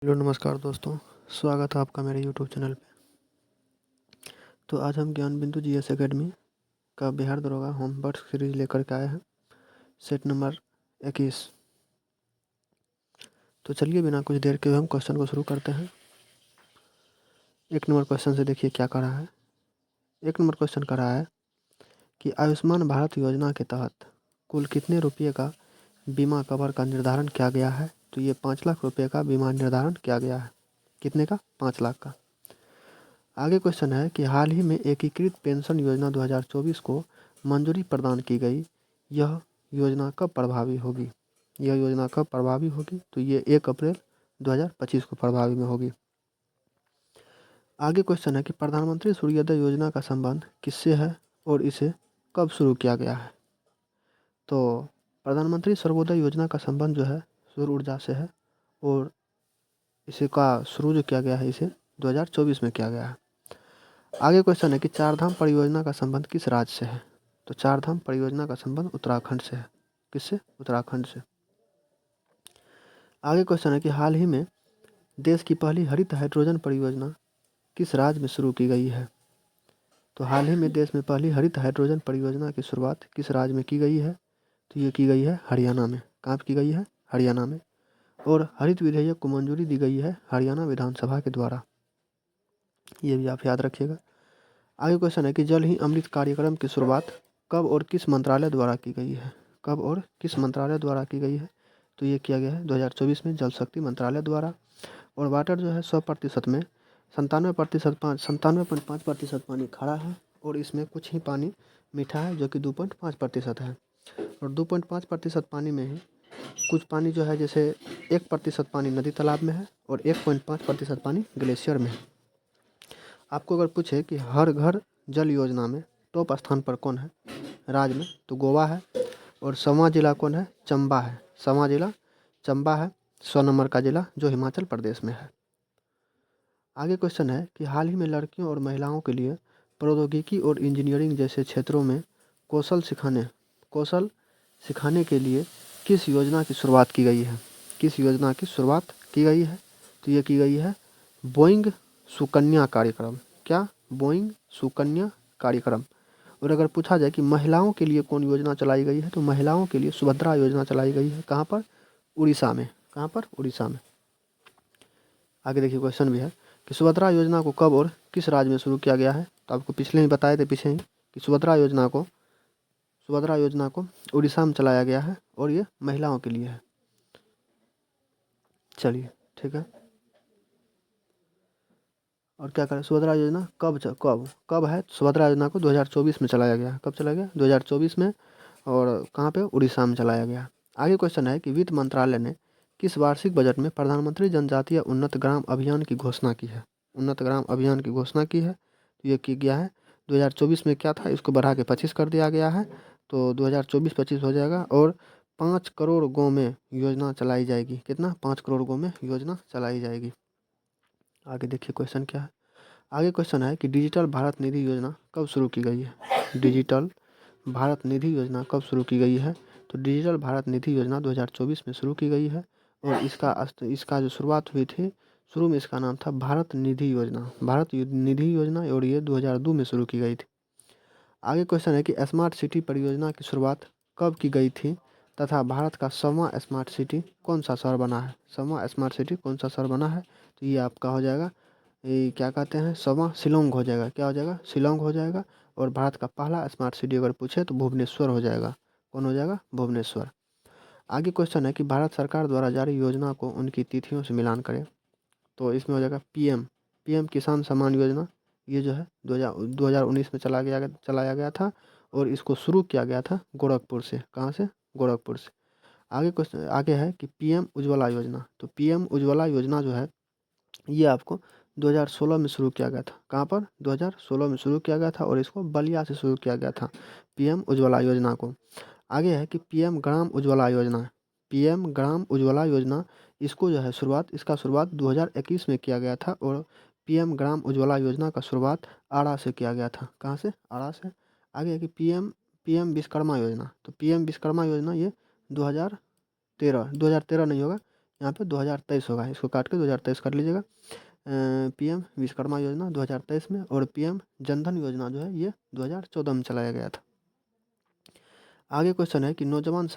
Hello नमस्कार दोस्तों, स्वागत है आपका मेरे यूट्यूब चैनल पे। तो आज हम ज्ञान बिंदु जीएस एकेडमी का बिहार दरोगा होमवर्क सीरीज लेकर के आए हैं, सेट नंबर 21। तो चलिए बिना कुछ देर के हम क्वेश्चन को शुरू करते हैं। एक नंबर क्वेश्चन से देखिए क्या कर रहा है। एक नंबर क्वेश्चन कर रहा है कि आयुष्मान भारत योजना के तहत कुल कितने रुपये का बीमा कवर का निर्धारण किया गया है। तो ये 5 लाख रुपये का बीमा निर्धारण किया गया है। कितने का? 5 लाख का। आगे क्वेश्चन है कि हाल ही में एकीकृत पेंशन योजना 2024 को मंजूरी प्रदान की गई। यह योजना कब प्रभावी होगी? यह योजना कब प्रभावी होगी? तो ये 1 अप्रैल 2025 को प्रभावी में होगी। आगे क्वेश्चन है कि प्रधानमंत्री सूर्योदय योजना का संबंध किससे है और इसे कब शुरू किया गया है? तो प्रधानमंत्री सर्वोदय योजना का संबंध जो है सौर ऊर्जा से है और इसे का शुरू जो किया गया है इसे 2024 में किया गया है। आगे क्वेश्चन है कि चारधाम परियोजना का संबंध किस राज्य से है? तो चारधाम परियोजना का संबंध उत्तराखंड से है। किससे? उत्तराखंड से। आगे क्वेश्चन है कि हाल ही में देश की पहली हरित हाइड्रोजन परियोजना किस राज्य में शुरू की गई है? तो हाल ही में देश में पहली हरित हाइड्रोजन परियोजना की शुरुआत किस राज्य में की गई है? तो ये की गई है हरियाणा में। कहाँ की गई है? हरियाणा में। और हरित विधेयक को मंजूरी दी गई है हरियाणा विधानसभा के द्वारा। ये भी आप याद रखिएगा। आगे क्वेश्चन है कि जल ही अमृत कार्यक्रम की शुरुआत कब और किस मंत्रालय द्वारा की गई है? कब और किस मंत्रालय द्वारा की गई है? तो ये किया गया है 2024 में जल शक्ति मंत्रालय द्वारा। और वाटर जो है 100% में 97.5% पानी खारा है और इसमें कुछ ही पानी मीठा है जो कि 2.5% है। और 2.5% पानी में ही कुछ पानी जो है जैसे 1% पानी नदी तालाब में है और 1.5% पानी ग्लेशियर में है। आपको अगर पूछे कि हर घर जल योजना में टॉप स्थान पर कौन है राज्य में, तो गोवा है। और 6वां जिला कौन है? चंबा है। 6वां जिला चंबा है, 100 नंबर का जिला जो हिमाचल प्रदेश में है। आगे क्वेश्चन है कि हाल ही में लड़कियों और महिलाओं के लिए प्रौद्योगिकी और इंजीनियरिंग जैसे क्षेत्रों में कौशल सिखाने के लिए किस योजना की शुरुआत की गई है? किस योजना की शुरुआत की गई है? तो ये की गई है बोइंग सुकन्या कार्यक्रम। क्या? बोइंग सुकन्या कार्यक्रम। और अगर पूछा जाए कि महिलाओं के लिए कौन योजना चलाई गई है, तो महिलाओं के लिए सुभद्रा योजना चलाई गई है। कहाँ पर? उड़ीसा में। कहाँ पर? उड़ीसा में। आगे देखिए क्वेश्चन भी है कि सुभद्रा योजना को कब और किस राज्य में शुरू किया गया है? तो आपको पिछले ही बताए थे पीछे ही कि सुभद्रा योजना को उड़ीसा में चलाया गया है और ये महिलाओं के लिए है। चलिए ठीक है। और क्या करें? सुभद्रा योजना कब है? सुभद्रा योजना को 2024 में चलाया गया। कब चलाया गया? 2024 में। और कहाँ पे? उड़ीसा में चलाया गया। आगे क्वेश्चन है कि वित्त मंत्रालय ने किस वार्षिक बजट में प्रधानमंत्री जनजातीय उन्नत ग्राम अभियान की घोषणा की है? उन्नत ग्राम अभियान की घोषणा की है। तो ये की गया है 2024 में। क्या था? इसको बढ़ा के 25 कर दिया गया है, तो 2024-25 हो जाएगा। और 5 करोड़ गाँव में योजना चलाई जाएगी। कितना? 5 करोड़ गाँव में योजना चलाई जाएगी। आगे देखिए क्वेश्चन क्या है। आगे क्वेश्चन है कि डिजिटल भारत निधि योजना कब शुरू की गई है? डिजिटल भारत निधि योजना कब शुरू की गई है? तो डिजिटल भारत निधि योजना 2024 में शुरू की गई है। और इसका जो शुरुआत हुई थी, शुरू में इसका नाम था भारत निधि योजना। निधि योजना और ये 2002 में शुरू की गई थी। आगे क्वेश्चन है कि स्मार्ट सिटी परियोजना की शुरुआत कब की गई थी तथा भारत का 100वां स्मार्ट सिटी कौन सा शहर बना है? 100वां स्मार्ट सिटी कौन सा शहर बना है? तो ये आपका हो जाएगा, ये क्या कहते हैं, 100वां शिलोंग हो जाएगा। क्या हो जाएगा? शिलोंग हो जाएगा। और भारत का पहला स्मार्ट सिटी अगर पूछे तो भुवनेश्वर हो जाएगा। कौन हो जाएगा? भुवनेश्वर। आगे क्वेश्चन है कि भारत सरकार द्वारा जारी योजना को उनकी तिथियों से मिलान करें। तो इसमें हो जाएगा पीएम किसान सम्मान योजना। ये जो है 2019 में चलाया गया था और इसको शुरू किया गया था गोरखपुर से। कहाँ से? गोरखपुर से। आगे क्वेश्चन आगे है कि पीएम उज्ज्वला योजना। तो पीएम उज्ज्वला योजना जो है ये आपको 2016 में शुरू किया गया था। कहाँ पर? 2016 में शुरू किया गया था और इसको बलिया से शुरू किया गया था पीएम उज्ज्वला योजना को। आगे है कि पीएम ग्राम उज्ज्वला योजना। पीएम ग्राम उज्ज्वला योजना इसको जो है इसका शुरुआत 2021 में किया गया था। और पीएम ग्राम उज्ज्वला योजना का शुरुआत आरा से किया गया था। कहाँ से? आरा से। आगे है कि पीएम पीएम विश्वकर्मा योजना। तो पीएम विश्वकर्मा योजना ये 2013 नहीं होगा, यहाँ पे 2023 होगा, इसको काट के 2023 कर लीजिएगा। पीएम विश्वकर्मा योजना 2023 में, और पीएम जनधन योजना जो है ये 2014 में चलाया गया था। आगे क्वेश्चन है कि नौजवान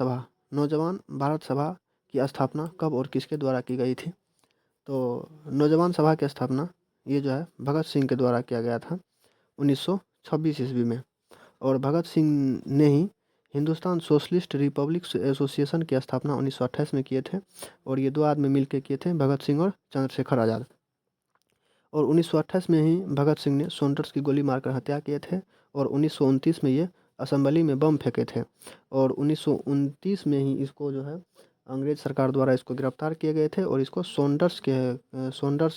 भारत सभा की स्थापना कब और किसके द्वारा की गई थी? तो नौजवान सभा की स्थापना ये जो है भगत सिंह के द्वारा किया गया था 1926 ईस्वी में। और भगत सिंह ने ही हिंदुस्तान सोशलिस्ट रिपब्लिक एसोसिएशन की स्थापना 1928 में किए थे, और ये दो आदमी मिलकर किए थे, भगत सिंह और चंद्रशेखर आज़ाद। और 1928 में ही भगत सिंह ने सोंडर्स की गोली मारकर हत्या किए थे, और 1929 में ये असेंबली में बम फेंके थे, और 1929 में ही इसको जो है अंग्रेज सरकार द्वारा इसको गिरफ्तार किए गए थे, और इसको सोंडर्स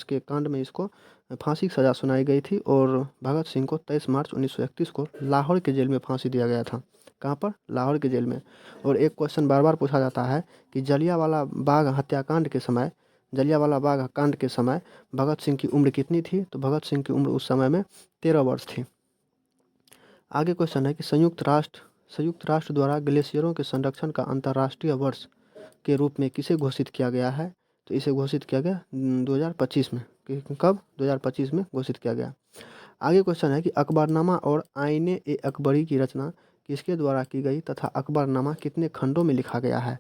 के कांड में इसको फांसी की सज़ा सुनाई गई थी। और भगत सिंह को 23 मार्च 1931 को लाहौर के जेल में फांसी दिया गया था। कहाँ पर? लाहौर के जेल में। और एक क्वेश्चन बार बार पूछा जाता है कि जलियांवाला बाग कांड के समय भगत सिंह की उम्र कितनी थी? तो भगत सिंह की उम्र उस समय में 13 वर्ष थी। आगे क्वेश्चन है कि संयुक्त राष्ट्र द्वारा ग्लेशियरों के संरक्षण का अंतर्राष्ट्रीय वर्ष के रूप में किसे घोषित किया गया है? तो इसे घोषित किया गया 2025 में। कब? 2025 में घोषित किया गया। आगे क्वेश्चन है कि अकबरनामा और आईन-ए-अकबरी की रचना किसके द्वारा की गई तथा अकबरनामा कितने खंडों में लिखा गया है?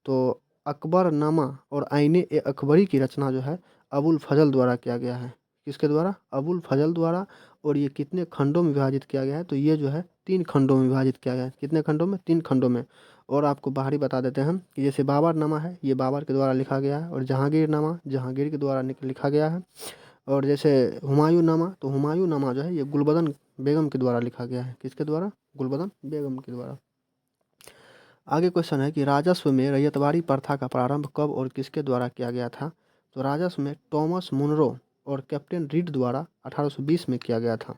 तो अकबरनामा और आईन-ए-अकबरी की रचना जो है अबुल फजल द्वारा किया गया है। किसके द्वारा? अबुल फजल द्वारा। और ये कितने खंडों में विभाजित किया गया है? तो ये जो है 3 खंडों में विभाजित किया गया है। कितने खंडों में? 3 खंडों में। और आपको बाहरी बता देते हैं हम कि जैसे बाबरनामा है, ये बाबर के द्वारा लिखा गया है, और जहांगीरनामा जहांगीर के द्वारा लिखा गया है, और जैसे हुमायूंनामा, तो हुमायूंनामा जो है ये गुलबदन बेगम के द्वारा लिखा गया है। किसके द्वारा? गुलबदन बेगम के द्वारा। आगे क्वेश्चन है कि राजस्व में रैयतवाड़ी प्रथा का प्रारंभ कब और किसके द्वारा किया गया था? तो राजस्व में टॉमस मुनरो और कैप्टन रीड द्वारा 1820 में किया गया था।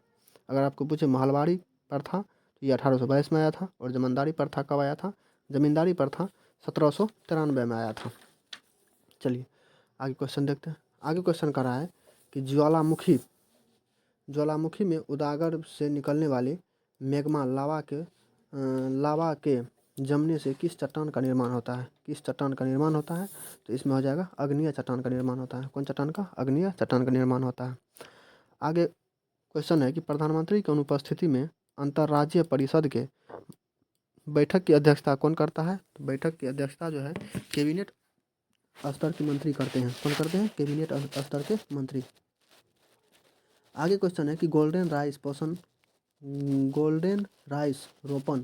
अगर आपको पूछे महलवाड़ी प्रथा, तो ये 1822 में आया था। और जमींदारी प्रथा कब आया था? जमींदारी प्रथा 1793 में आया था। चलिए आगे क्वेश्चन देखते हैं। आगे क्वेश्चन कर रहा है कि ज्वालामुखी में उजागर से निकलने वाले मैग्मा लावा के जमने से किस चट्टान का निर्माण होता है? किस चट्टान का निर्माण होता है? तो इसमें हो जाएगा अग्निय चट्टान का निर्माण होता है। कौन चट्टान का? अग्निय चट्टान का निर्माण होता है। आगे क्वेश्चन है कि प्रधानमंत्री की अनुपस्थिति में अंतर्राज्यीय परिषद के बैठक की अध्यक्षता कौन करता है? तो बैठक की अध्यक्षता जो है कैबिनेट स्तर के मंत्री करते हैं। कौन करते हैं? कैबिनेट स्तर के मंत्री। आगे क्वेश्चन है कि गोल्डन राइस रोपण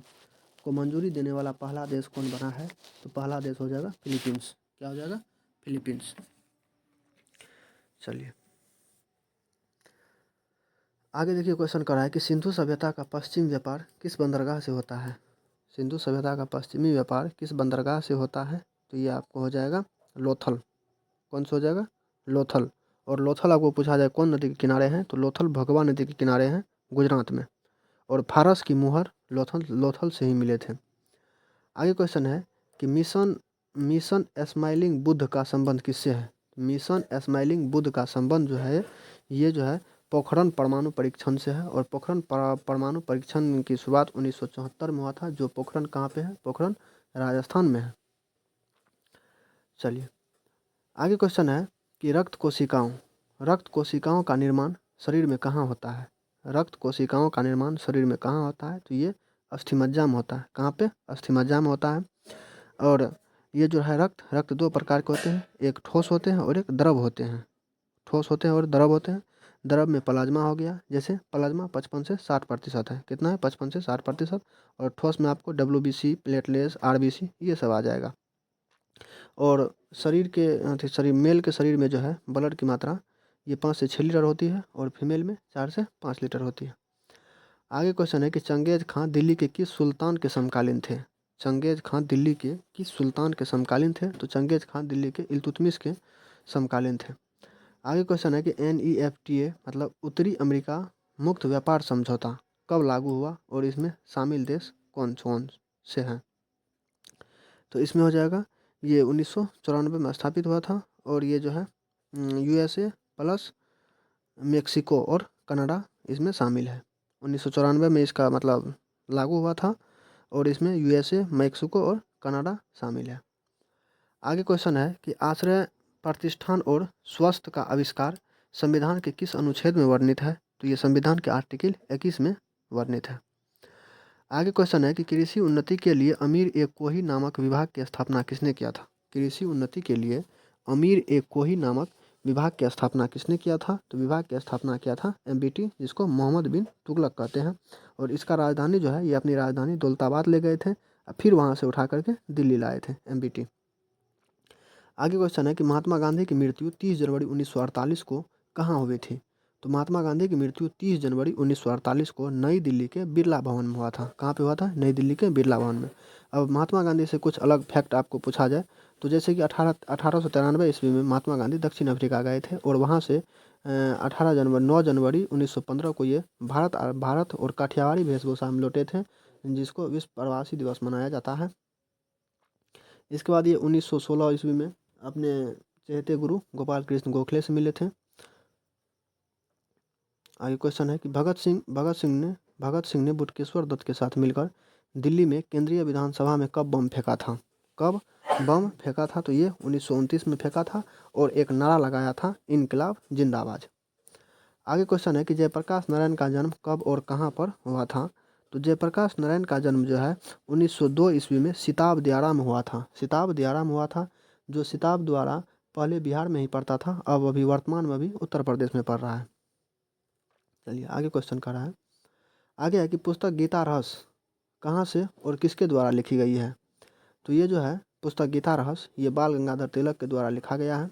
को मंजूरी देने वाला पहला देश कौन बना है? तो पहला देश हो जाएगा फिलीपींस। क्या हो जाएगा? फिलीपींस। चलिए आगे देखिए क्वेश्चन कर रहा है कि सिंधु सभ्यता का पश्चिम व्यापार किस बंदरगाह से होता है? सिंधु सभ्यता का पश्चिमी व्यापार किस बंदरगाह से होता है? तो ये आपको हो जाएगा लोथल। कौन सा हो जाएगा? लोथल। और लोथल आपको पूछा जाए कौन नदी के किनारे हैं? तो लोथल भगवा नदी के किनारे हैं, गुजरात में। और फारस की मुहर लोथल से ही मिले थे। आगे क्वेश्चन है कि मिशन स्माइलिंग बुद्ध का संबंध किससे है? मिशन स्माइलिंग बुद्ध का संबंध जो है ये जो है पोखरण परमाणु परीक्षण से है। और पोखरण परमाणु परीक्षण की शुरुआत 1974 में हुआ था। जो पोखरण कहाँ पे है? पोखरण राजस्थान में है। चलिए आगे क्वेश्चन है कि रक्त कोशिकाओं का निर्माण शरीर में कहाँ होता है? रक्त कोशिकाओं का निर्माण शरीर में कहाँ होता है? तो ये अस्थिमज्जा में होता है। कहाँ पे? अस्थिमज्जा में होता है। और ये जो है रक्त 2 प्रकार के होते हैं, एक ठोस होते हैं और एक द्रव होते हैं। ठोस होते हैं और द्रव होते हैं। द्रव में प्लाज्मा हो गया, जैसे प्लाज्मा 55 से 60% है। कितना है? 55 से 60%। और ठोस में आपको WBC, प्लेटलेट्स, RBC ये सब आ जाएगा। और मेल के शरीर में जो है ब्लड की मात्रा ये 5 से 6 लीटर होती है, और फीमेल में 4 से 5 लीटर होती है। आगे क्वेश्चन है कि चंगेज खां दिल्ली के किस सुल्तान के समकालीन थे? चंगेज खां दिल्ली के किस सुल्तान के समकालीन थे? तो चंगेज खां दिल्ली के इल्तुतमिश के समकालीन थे। आगे क्वेश्चन है कि NEFTA मतलब उत्तरी अमेरिका मुक्त व्यापार समझौता कब लागू हुआ और इसमें शामिल देश कौन कौन से हैं? तो इसमें हो जाएगा ये 1994 में स्थापित हुआ था। और ये जो है USA प्लस मेक्सिको और कनाडा इसमें शामिल है। 1994 में इसका मतलब लागू हुआ था, और इसमें USA, मेक्सिको और कनाडा शामिल है। आगे क्वेश्चन है कि आश्रय प्रतिष्ठान और स्वास्थ्य का आविष्कार संविधान के किस अनुच्छेद में वर्णित है? तो ये संविधान के आर्टिकल 21 में वर्णित है। आगे क्वेश्चन है कि कृषि उन्नति के लिए अमीर ए कोही नामक विभाग की स्थापना किसने किया था? कृषि उन्नति के लिए अमीर ए कोही नामक विभाग की स्थापना किसने किया था? तो विभाग की स्थापना किया था MBT, जिसको मोहम्मद बिन तुगलक कहते हैं। और इसका राजधानी जो है, ये अपनी राजधानी दौलताबाद ले गए थे और फिर वहाँ से उठा करके दिल्ली लाए थे MBT। आगे क्वेश्चन है कि महात्मा गांधी की मृत्यु 30 जनवरी 1948 को कहाँ हुई थी? तो महात्मा गांधी की मृत्यु 30 जनवरी 1948 को नई दिल्ली के बिरला भवन में हुआ था। कहाँ पे हुआ था? नई दिल्ली के बिरला भवन में। अब महात्मा गांधी से कुछ अलग फैक्ट आपको पूछा जाए तो जैसे कि 1893 ईस्वी में महात्मा गांधी दक्षिण अफ्रीका गए थे और वहाँ से 9 जनवरी 1915 को ये भारत और काठियावाड़ी वेशभूषा में लौटे थे, जिसको विश्व प्रवासी दिवस मनाया जाता है। इसके बाद ये 1916 ईस्वी में अपने चहेते गुरु गोपाल कृष्ण गोखले से मिले थे। आगे क्वेश्चन है कि भगत सिंह ने बटुकेश्वर दत्त के साथ मिलकर दिल्ली में केंद्रीय विधानसभा में कब बम फेंका था? कब बम फेंका था? तो ये 1929 में फेंका था और एक नारा लगाया था, इनकलाब जिंदाबाद। आगे क्वेश्चन है कि जयप्रकाश नारायण का जन्म कब और कहाँ पर हुआ था? तो जयप्रकाश नारायण का जन्म जो है 1902 ईस्वी में सिताब दियारा में हुआ था। सिताब दियारा में हुआ था, जो सिताब द्वारा पहले बिहार में ही पढ़ता था, अब अभी वर्तमान में भी उत्तर प्रदेश में पढ़ रहा है। चलिए आगे क्वेश्चन कर रहा है। आगे है कि पुस्तक गीता रहस्य कहाँ से और किसके द्वारा लिखी गई है? तो ये जो है पुस्तक गीता रहस्य, ये बाल गंगाधर तिलक के द्वारा लिखा गया है।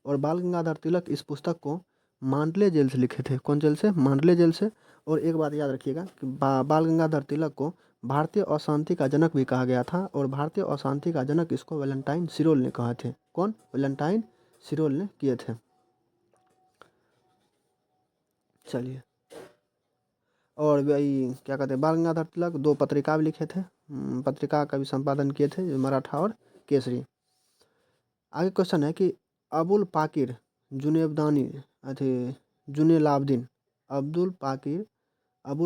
और बाल गंगाधर तिलक इस पुस्तक को मांडले जेल से लिखे थे। कौन जेल से? मांडले जेल से। और एक बात याद रखिएगा कि बाल गंगाधर तिलक को भारतीय अशांति का जनक भी कहा गया था और भारतीय अशांति का जनक इसको वैलेंटाइन सिरोल ने कहा थे। कौन? वैलेंटाइन सिरोल ने किए थे। चलिए, और वही क्या कहते हैं, बाल गंगाधर तिलक 2 पत्रिका भी लिखे थे, पत्रिका का भी संपादन किए थे, जो मराठा और केसरी। आगे क्वेश्चन है कि अबुल पाकिर जुनेबदानी जुनेलाब्दीन अबुल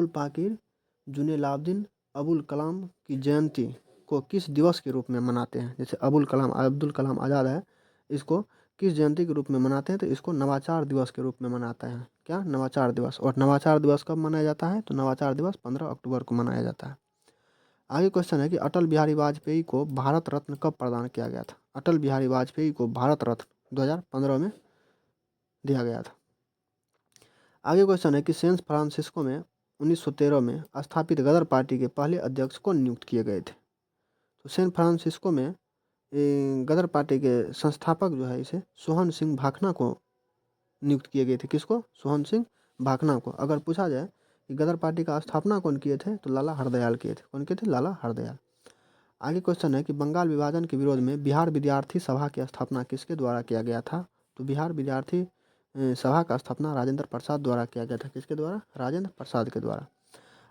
पाकिर जुनेलाब्दीन अबुल कलाम की जयंती को किस दिवस के रूप में मनाते हैं? जैसे अबुल कलाम आज़ाद है, इसको किस जयंती के रूप में मनाते हैं? तो इसको नवाचार दिवस के रूप में मनाते हैं। क्या? नवाचार दिवस। और नवाचार दिवस कब मनाया जाता है? तो नवाचार दिवस 15 अक्टूबर को मनाया जाता है। आगे क्वेश्चन है कि अटल बिहारी वाजपेयी को भारत रत्न कब प्रदान किया गया था? अटल बिहारी वाजपेयी को भारत रत्न 2015 में दिया गया था। आगे क्वेश्चन है कि सैन फ्रांसिस्को में 1913 में स्थापित गदर पार्टी के पहले अध्यक्ष को नियुक्त किए गए थे? तो सैन फ्रांसिस्को में गदर पार्टी के संस्थापक जो है इसे सोहन सिंह भाखना को नियुक्त किए गए थे। किसको? सोहन सिंह भाखना को। अगर पूछा जाए कि गदर पार्टी का स्थापना कौन किए थे? तो लाला हरदयाल किए थे। कौन किए थे? लाला हरदयाल। आगे क्वेश्चन है कि बंगाल विभाजन के विरोध में बिहार विद्यार्थी सभा की स्थापना किसके द्वारा किया गया था? तो बिहार विद्यार्थी सभा का स्थापना राजेंद्र प्रसाद द्वारा किया गया था। किसके द्वारा? राजेंद्र प्रसाद के द्वारा।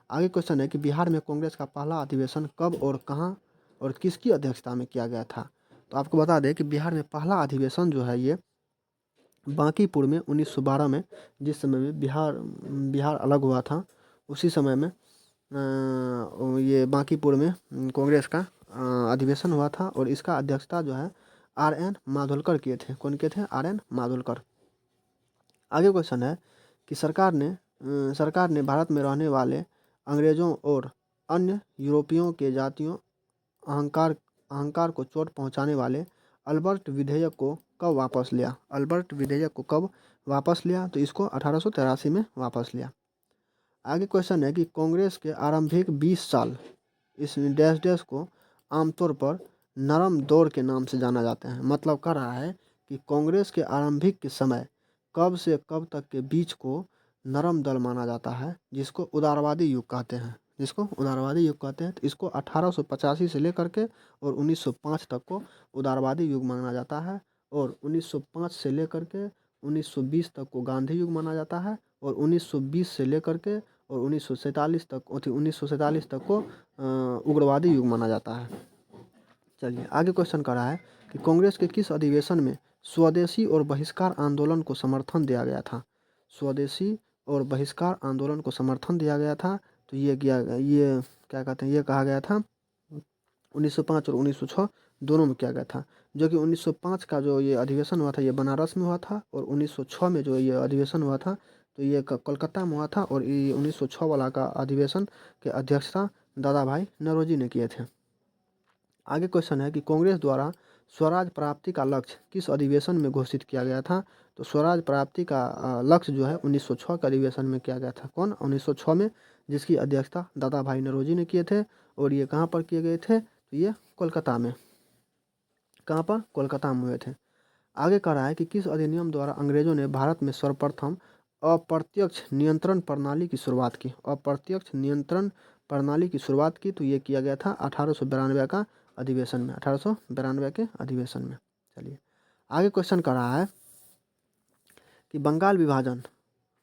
आगे क्वेश्चन है कि बिहार में कांग्रेस का पहला अधिवेशन कब और कहाँ और किसकी अध्यक्षता में किया गया था? तो आपको बता दें कि बिहार में पहला अधिवेशन जो है ये बांकीपुर में 1912 में, जिस समय में बिहार अलग हुआ था, उसी समय में ये बांकीपुर में कांग्रेस का अधिवेशन हुआ था और इसका अध्यक्षता जो है RN माधोलकर किए थे। कौन किए थे? RN माधोलकर। आगे क्वेश्चन है कि सरकार ने भारत में रहने वाले अंग्रेजों और अन्य यूरोपियों के जातियों अहंकार को चोट पहुंचाने वाले अल्बर्ट विधेयक को कब वापस लिया? अल्बर्ट विधेयक को कब वापस लिया? तो इसको 1883 में वापस लिया। आगे क्वेश्चन है कि कांग्रेस के आरंभिक 20 साल इस डैश डैश को आमतौर पर नरम दौर के नाम से जाना जाता है। मतलब कर रहा है कि कांग्रेस के आरंभिक के समय कब से कब तक के बीच को नरम दल माना जाता है, जिसको उदारवादी युग कहते हैं। तो इसको 1885 से लेकर के और 1905 तक को उदारवादी युग माना जाता है और 1905 से लेकर के 1920 तक को गांधी युग माना जाता है और 1920 से लेकर के और 1947 तक को उग्रवादी युग माना जाता है। चलिए आगे क्वेश्चन कर रहा है कि कांग्रेस के किस अधिवेशन में स्वदेशी और बहिष्कार आंदोलन को समर्थन दिया गया था? स्वदेशी और बहिष्कार आंदोलन को समर्थन दिया गया था। तो ये क्या कहते हैं, ये कहा गया था 1905 और 1906 दोनों में किया गया था। जो कि 1905 का जो ये अधिवेशन हुआ था ये बनारस में हुआ था, और 1906 में जो ये अधिवेशन हुआ था तो ये कोलकाता में हुआ था, और ये 1906 वाला का अधिवेशन के अध्यक्षता दादा भाई नौरोजी ने किए थे। आगे क्वेश्चन है कि कांग्रेस द्वारा स्वराज प्राप्ति का लक्ष्य किस अधिवेशन में घोषित किया गया था। तो स्वराज प्राप्ति का लक्ष्य जो है 1906 के अधिवेशन में किया गया था। कौन? 1906 में, जिसकी अध्यक्षता दादा भाई नौरोजी ने किए थे। और ये कहाँ पर किए गए थे? तो ये कोलकाता में। कहाँ पर? कोलकाता में हुए थे। आगे कह रहा है कि किस अधिनियम द्वारा अंग्रेजों ने भारत में सर्वप्रथम अप्रत्यक्ष नियंत्रण प्रणाली की शुरुआत की? अप्रत्यक्ष नियंत्रण प्रणाली की शुरुआत की तो ये किया गया था 1892 का अधिवेशन में, 1892 के अधिवेशन में। चलिए आगे क्वेश्चन कर रहा है कि बंगाल विभाजन,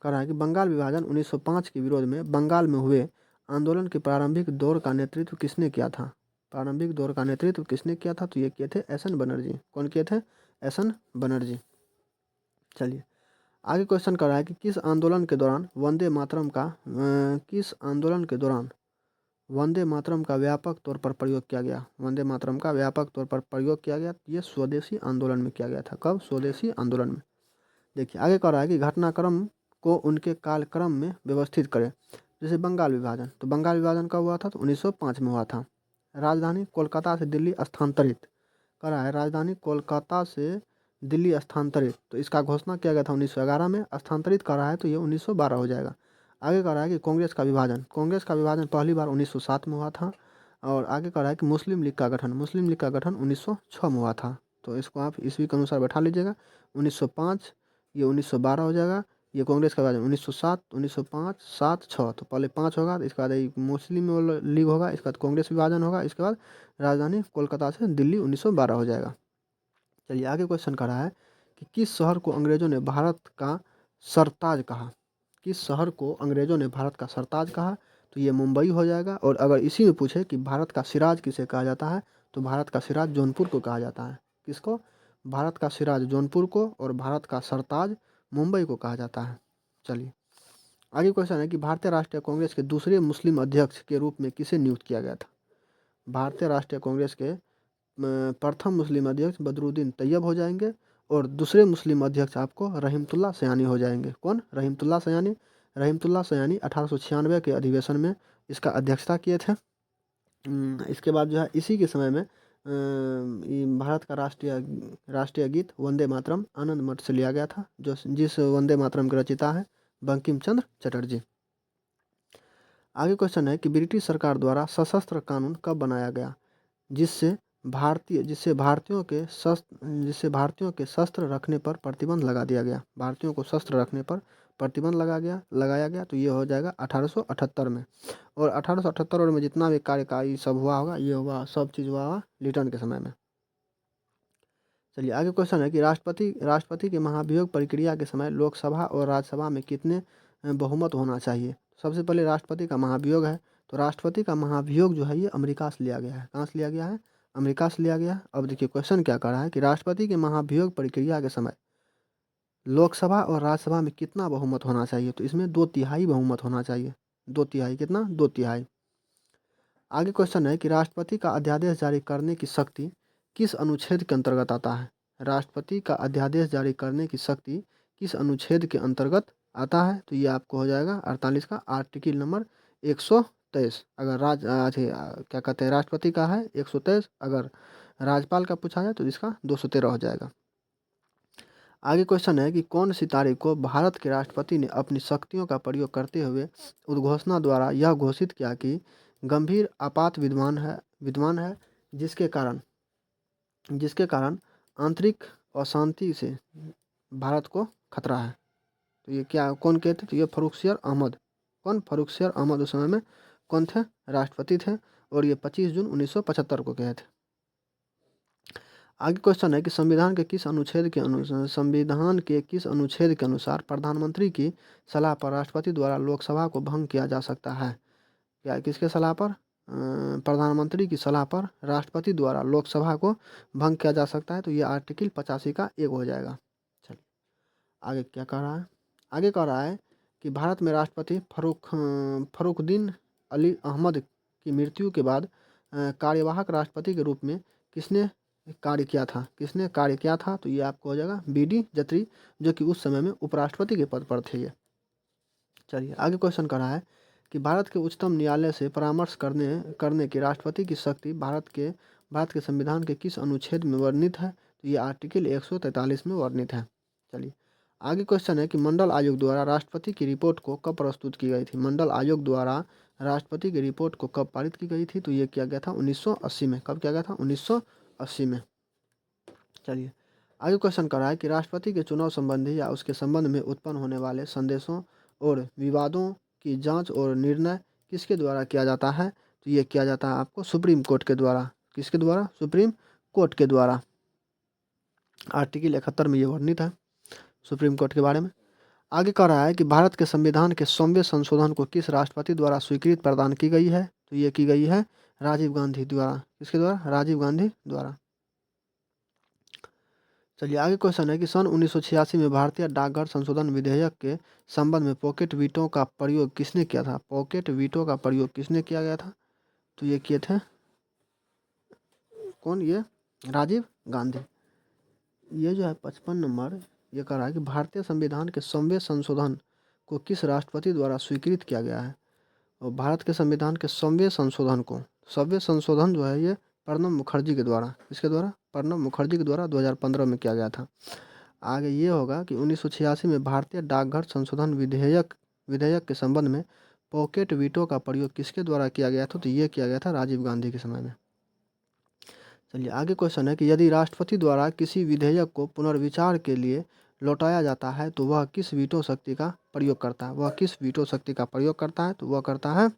कर रहा है कि बंगाल विभाजन 1905 के विरोध में बंगाल में हुए आंदोलन के प्रारंभिक दौर का नेतृत्व किसने किया था? प्रारंभिक दौर का नेतृत्व किसने किया था? तो ये किए थे एस.एन. बनर्जी। कौन किए थे? एस.एन. बनर्जी। चलिए आगे क्वेश्चन कर रहा है कि किस आंदोलन के दौरान वंदे मातरम का किस आंदोलन के दौरान वंदे मातरम का व्यापक तौर पर प्रयोग किया गया? वंदे मातरम का व्यापक तौर पर प्रयोग किया गया, ये स्वदेशी आंदोलन में किया गया था। कब? स्वदेशी आंदोलन में। देखिए आगे कह रहा है कि घटनाक्रम को उनके कालक्रम में व्यवस्थित करें। जैसे बंगाल विभाजन, तो बंगाल विभाजन कब हुआ था? तो 1905 में हुआ था। राजधानी कोलकाता से दिल्ली स्थानांतरित, कर रहा है राजधानी कोलकाता से दिल्ली स्थानांतरित, तो इसका घोषणा किया गया था 1911 में। स्थानांतरित कर रहा है तो ये 1912 हो जाएगा। आगे कह रहा है कि कांग्रेस का विभाजन, कांग्रेस का विभाजन पहली बार 1907 में हुआ था। और आगे कह रहा है कि मुस्लिम लीग का गठन, मुस्लिम लीग का गठन 1906 में हुआ था। तो इसको आप ईस्वी के अनुसार बैठा लीजिएगा। 1905, ये 1912 हो जाएगा। ये कांग्रेस का विभाजन 1907, 1905, 7, 6, तो पहले 5 होगा, इसके बाद ये मुस्लिम लीग होगा, इसके बाद कांग्रेस विभाजन होगा, इसके बाद राजधानी कोलकाता से दिल्ली 1912 हो जाएगा। चलिए आगे क्वेश्चन कर रहा है कि किस शहर को अंग्रेजों ने भारत का सरताज कहा? किस शहर को अंग्रेजों ने भारत का सरताज कहा? तो ये मुंबई हो जाएगा। और अगर इसी में पूछे कि भारत का सिराज किसे कहा जाता है, तो भारत का सिराज जौनपुर को कहा जाता है। किसको? भारत का सिराज जौनपुर को, और भारत का सरताज मुंबई को कहा जाता है। चलिए आगे क्वेश्चन है कि भारतीय राष्ट्रीय कांग्रेस के दूसरे मुस्लिम अध्यक्ष के रूप में किसे नियुक्त किया गया था? भारतीय राष्ट्रीय कांग्रेस के प्रथम मुस्लिम अध्यक्ष बदरुद्दीन तैयब हो जाएंगे, और दूसरे मुस्लिम अध्यक्ष आपको रहीमतुल्लाह सयानी हो जाएंगे। कौन? रहीमतुल्लाह सयानी। रहीमतुल्लाह सयानी 1896 के अधिवेशन में इसका अध्यक्षता किए थे। इसके बाद जो है इसी के समय में भारत का राष्ट्रीय गीत वंदे मातरम आनंद मठ से लिया गया था, जो जिस वंदे मातरम के रचिता है बंकिम चंद्र चटर्जी। आगे क्वेश्चन है कि ब्रिटिश सरकार द्वारा सशस्त्र कानून कब बनाया गया, जिससे भारतीयों के शस्त्र रखने पर प्रतिबंध लगा दिया गया? भारतीयों को शस्त्र रखने पर प्रतिबंध लगाया गया तो ये हो जाएगा 1878 में। और 1878 में जितना भी कार्यकारी सब हुआ होगा, ये हुआ, सब चीज़ हुआ होगा लिटन के समय में। चलिए आगे क्वेश्चन है कि राष्ट्रपति के महाभियोग प्रक्रिया के समय लोकसभा और राज्यसभा में कितने बहुमत होना चाहिए? सबसे पहले राष्ट्रपति का महाभियोग है, तो राष्ट्रपति का महाभियोग जो है ये अमेरिका से लिया गया है। कहाँ से लिया गया है? अमेरिका से लिया गया है। अब देखिए क्वेश्चन क्या कर रहा है कि राष्ट्रपति के महाभियोग प्रक्रिया के समय लोकसभा और राज्यसभा में कितना बहुमत होना चाहिए? तो इसमें 2/3 बहुमत होना चाहिए। 2/3 कितना? 2/3। आगे क्वेश्चन है कि राष्ट्रपति का अध्यादेश जारी करने की शक्ति किस अनुच्छेद के अंतर्गत आता है? राष्ट्रपति का अध्यादेश जारी करने की शक्ति किस अनुच्छेद के अंतर्गत आता है? तो ये आपको हो जाएगा 48 का आर्टिकल नंबर 123। अगर क्या कहते हैं, राष्ट्रपति का है 123, अगर राज्यपाल का पूछा जाए तो इसका 213 हो जाएगा। आगे क्वेश्चन है कि कौन सी तारीख को भारत के राष्ट्रपति ने अपनी शक्तियों का प्रयोग करते हुए उद्घोषणा द्वारा यह घोषित किया कि गंभीर आपात विद्यमान है, जिसके कारण आंतरिक अशांति से भारत को खतरा है? तो ये कौन कहते? तो ये फर्रुखसियर अहमद। कौन? फर्रुखसियर अहमद उस समय में कौन थे? राष्ट्रपति थे, और ये 25 जून 1975 को कहे थे। आगे क्वेश्चन है कि संविधान के किस अनुच्छेद के अनुसार प्रधानमंत्री की सलाह पर राष्ट्रपति द्वारा लोकसभा को भंग किया जा सकता है? क्या किसके सलाह पर? प्रधानमंत्री की सलाह पर राष्ट्रपति द्वारा लोकसभा को भंग किया जा सकता है, तो ये आर्टिकल 85 का 1 हो जाएगा। चलिए आगे क्या कह रहा है? आगे कह रहा है कि भारत में राष्ट्रपति फर्रुखुद्दीन अली अहमद की मृत्यु के बाद कार्यवाहक राष्ट्रपति के रूप में किसने कार्य किया था? किसने कार्य किया था? तो ये आपको हो जाएगा बी.डी. जत्री, जो कि उस समय में उपराष्ट्रपति के पद पर थे ये। चलिए आगे क्वेश्चन कर रहा है कि भारत के उच्चतम न्यायालय से परामर्श करने की राष्ट्रपति की शक्ति भारत के संविधान के किस अनुच्छेद में वर्णित है? तो ये आर्टिकल 143 में वर्णित है। चलिए आगे क्वेश्चन है कि मंडल आयोग द्वारा राष्ट्रपति की रिपोर्ट को कब प्रस्तुत की गई थी? मंडल आयोग द्वारा राष्ट्रपति की रिपोर्ट को कब पारित की गई थी? तो ये किया गया था 1980 में। कब किया गया था? 1980 में। चलिए आगे क्वेश्चन कर रहा है कि राष्ट्रपति के चुनाव संबंधी या उसके संबंध में उत्पन्न होने वाले संदेशों और विवादों की जांच और निर्णय किसके द्वारा किया जाता है? तो ये किया जाता है आपको सुप्रीम कोर्ट के द्वारा। किसके द्वारा? सुप्रीम कोर्ट के द्वारा। आर्टिकल 71 में ये वर्णित है सुप्रीम कोर्ट के बारे में। आगे कह रहा है कि भारत के संविधान के 100वें संशोधन को किस राष्ट्रपति द्वारा स्वीकृति प्रदान की गई है? तो ये की गई है राजीव गांधी द्वारा। किसके द्वारा? राजीव गांधी द्वारा। चलिए आगे क्वेश्चन है कि सन 1986 में भारतीय डाकघर संशोधन विधेयक के संबंध में पॉकेट वीटो का प्रयोग किसने किया था? पॉकेट वीटो का प्रयोग किसने किया गया था? तो ये किए थे कौन? ये राजीव गांधी। ये जो है 55 नंबर ये कह रहा है कि भारतीय संविधान के 100वें संशोधन को किस राष्ट्रपति द्वारा स्वीकृत किया गया है? और भारत के संविधान के 100वें संशोधन को 100वें संशोधन जो है ये प्रणब मुखर्जी के द्वारा। किसके द्वारा? प्रणब मुखर्जी के द्वारा 2015 में किया गया था। आगे ये होगा कि 1986 में भारतीय डाकघर संशोधन विधेयक के संबंध में पॉकेट वीटो का प्रयोग किसके द्वारा किया गया था? तो ये किया गया था राजीव गांधी के समय में। चलिए आगे क्वेश्चन है कि यदि राष्ट्रपति द्वारा किसी विधेयक को पुनर्विचार के लिए लौटाया जाता है तो वह किस वीटो शक्ति का प्रयोग करता है? वह किस वीटो शक्ति का प्रयोग करता है? तो वह करता है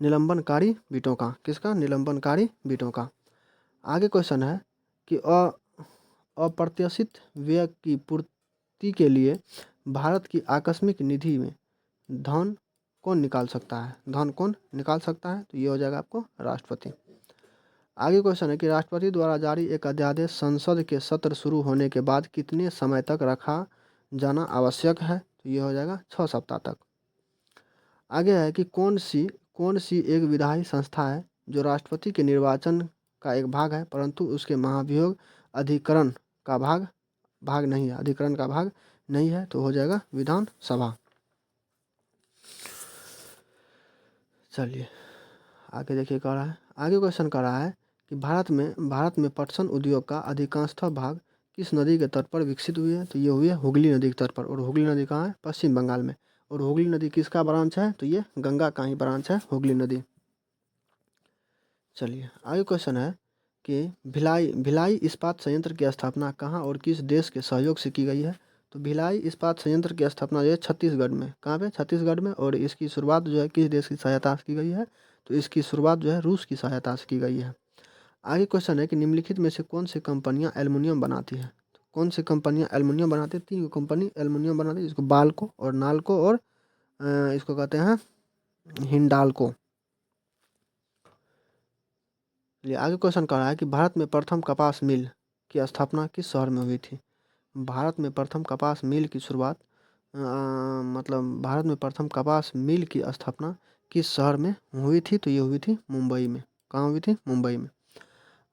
निलंबनकारी वीटो का। किसका? निलंबनकारी वीटो का। आगे क्वेश्चन है कि अप्रत्याशित व्यय की पूर्ति के लिए भारत की आकस्मिक निधि में धन कौन निकाल सकता है? धन कौन निकाल सकता है? तो ये हो जाएगा आपको राष्ट्रपति। आगे क्वेश्चन है कि राष्ट्रपति द्वारा जारी एक अध्यादेश संसद के सत्र शुरू होने के बाद कितने समय तक रखा जाना आवश्यक है? तो ये हो जाएगा 6 सप्ताह तक। आगे है कि कौन सी एक विधायी संस्था है जो राष्ट्रपति के निर्वाचन का एक भाग है परंतु उसके महाभियोग अधिकरण का भाग नहीं है, अधिकरण का भाग नहीं है? तो हो जाएगा विधानसभा। चलिए आगे देखिए कह रहा है, आगे क्वेश्चन कर रहा है कि भारत में पटसन उद्योग का अधिकांशतः भाग किस नदी के तट पर विकसित हुई है? तो ये हुई है हुगली नदी के तट पर। और हुगली नदी कहाँ है? पश्चिम बंगाल में। और हुगली नदी किसका ब्रांच है? तो ये गंगा का ही ब्रांच है हुगली नदी। चलिए आगे क्वेश्चन है कि भिलाई इस्पात संयंत्र की स्थापना कहाँ और किस देश के सहयोग से की गई है? तो भिलाई इस्पात संयंत्र की स्थापना जो है छत्तीसगढ़ में। कहाँ पे? छत्तीसगढ़ में। और इसकी शुरुआत जो है किस देश की सहायता से की गई है? तो इसकी शुरुआत जो है रूस की सहायता से की गई है। आगे क्वेश्चन है कि निम्नलिखित में से कौन सी कंपनियां एल्युमिनियम बनाती हैं? तो कौन सी कंपनियां एल्युमिनियम बनाती है? 3 कंपनी एल्युमिनियम बनाती है, जिसको बाल्को और नाल्को और इसको कहते हैं हिंडाल्को। चलिए आगे क्वेश्चन कर रहा है कि भारत में प्रथम कपास मिल की स्थापना किस शहर में हुई थी? भारत में प्रथम कपास मिल की शुरुआत भारत में प्रथम कपास मिल की स्थापना किस शहर में हुई थी? तो ये हुई थी मुंबई में। कहाँ हुई थी? मुंबई में।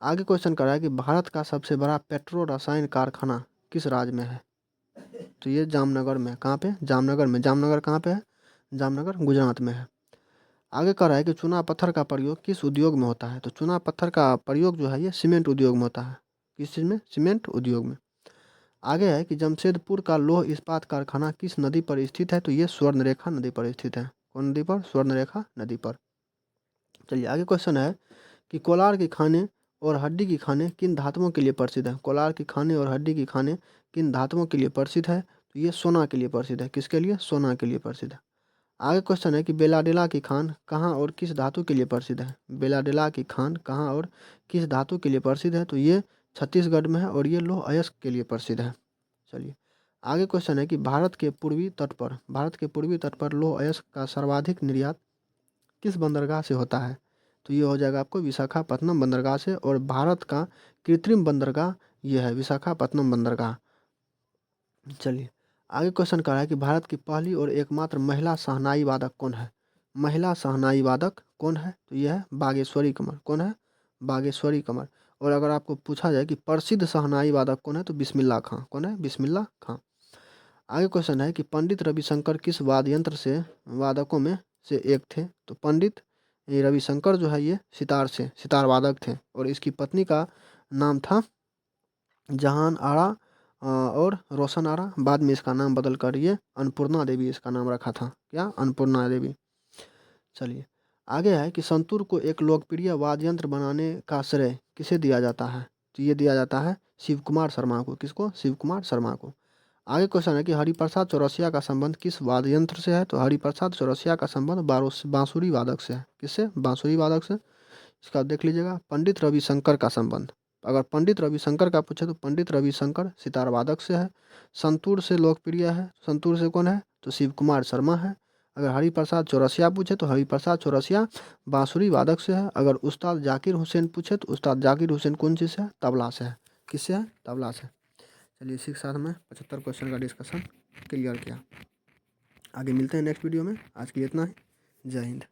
आगे क्वेश्चन कर रहा है कि भारत का सबसे बड़ा पेट्रो रसायन कारखाना किस राज्य में है? तो ये जामनगर में। कहाँ पे? जामनगर में। जामनगर कहाँ पे है? जामनगर गुजरात में है। आगे कह रहा है कि चूना पत्थर का प्रयोग किस उद्योग में होता है? तो चूना पत्थर का प्रयोग जो है ये सीमेंट उद्योग में होता है। किस चीज़ में? सीमेंट उद्योग में। आगे है कि जमशेदपुर का लौह इस्पात कारखाना किस नदी पर स्थित है? तो ये स्वर्णरेखा नदी पर स्थित है। कौन नदी पर? स्वर्णरेखा नदी पर। चलिए आगे क्वेश्चन है कि कोलार के खाने और हड्डी की खाने किन धातुओं के लिए प्रसिद्ध है? कोलार की खाने और हड्डी की खाने किन धातुओं के लिए प्रसिद्ध है? तो ये सोना के लिए प्रसिद्ध है। किसके लिए? सोना के लिए प्रसिद्ध है। आगे क्वेश्चन है कि बेलाडेला की खान कहाँ और किस धातु के लिए प्रसिद्ध है? बेलाडेला की खान कहाँ और किस धातु के लिए प्रसिद्ध है? तो ये छत्तीसगढ़ में है और ये लौह अयस्क के लिए प्रसिद्ध है। चलिए आगे क्वेश्चन है कि भारत के पूर्वी तट पर लौह अयस्क का सर्वाधिक निर्यात किस बंदरगाह से होता है? तो ये हो जाएगा आपको विशाखापत्तनम बंदरगाह से। और भारत का कृत्रिम बंदरगाह ये है विशाखापत्तनम बंदरगाह। चलिए आगे क्वेश्चन कर रहा है कि भारत की पहली और एकमात्र महिला शहनाई वादक कौन है? महिला शहनाई वादक कौन है? तो यह है बागेश्वरी कमर। कौन है? बागेश्वरी कमर। और अगर आपको पूछा जाए कि प्रसिद्ध शहनाई वादक कौन है, तो बिस्मिल्लाह खां। कौन है? बिस्मिल्लाह खां। आगे क्वेश्चन है कि पंडित रविशंकर किस वाद्य यंत्र से वादकों में से एक थे? तो पंडित ये रविशंकर जो है ये सितार वादक थे, और इसकी पत्नी का नाम था जहान आरा और रोशन आरा। बाद में इसका नाम बदल कर ये अन्नपूर्णा देवी इसका नाम रखा था। क्या? अन्नपूर्णा देवी। चलिए आगे है कि संतूर को एक लोकप्रिय वाद्य यंत्र बनाने का श्रेय किसे दिया जाता है? तो ये दिया जाता है शिव कुमार शर्मा को। किसको? शिव कुमार शर्मा को। आगे क्वेश्चन है कि हरिप्रसाद चौरसिया का संबंध किस वाद्य यंत्र से है? तो हरिप्रसाद चौरसिया का संबंध बांसुरी वादक से है। किससे? बांसुरी वादक से। इसका देख लीजिएगा। पंडित रविशंकर का संबंध, अगर पंडित रविशंकर का पूछे तो पंडित रविशंकर सितार वादक से है। संतूर से लोकप्रिय है, संतूर से कौन है? तो शिव कुमार शर्मा है। अगर हरिप्रसाद चौरसिया पूछे तो हरिप्रसाद चौरसिया बांसुरी वादक से है। अगर उस्ताद जाकिर हुसैन पूछे तो उस्ताद जाकिर हुसैन कौन चीज़ से है? तबला से है। किससे है? तबला से। चलिए इसी के साथ में 75 क्वेश्चन का डिस्कशन क्लियर किया। आगे मिलते हैं नेक्स्ट वीडियो में। आज के लिए इतना ही। जय हिंद।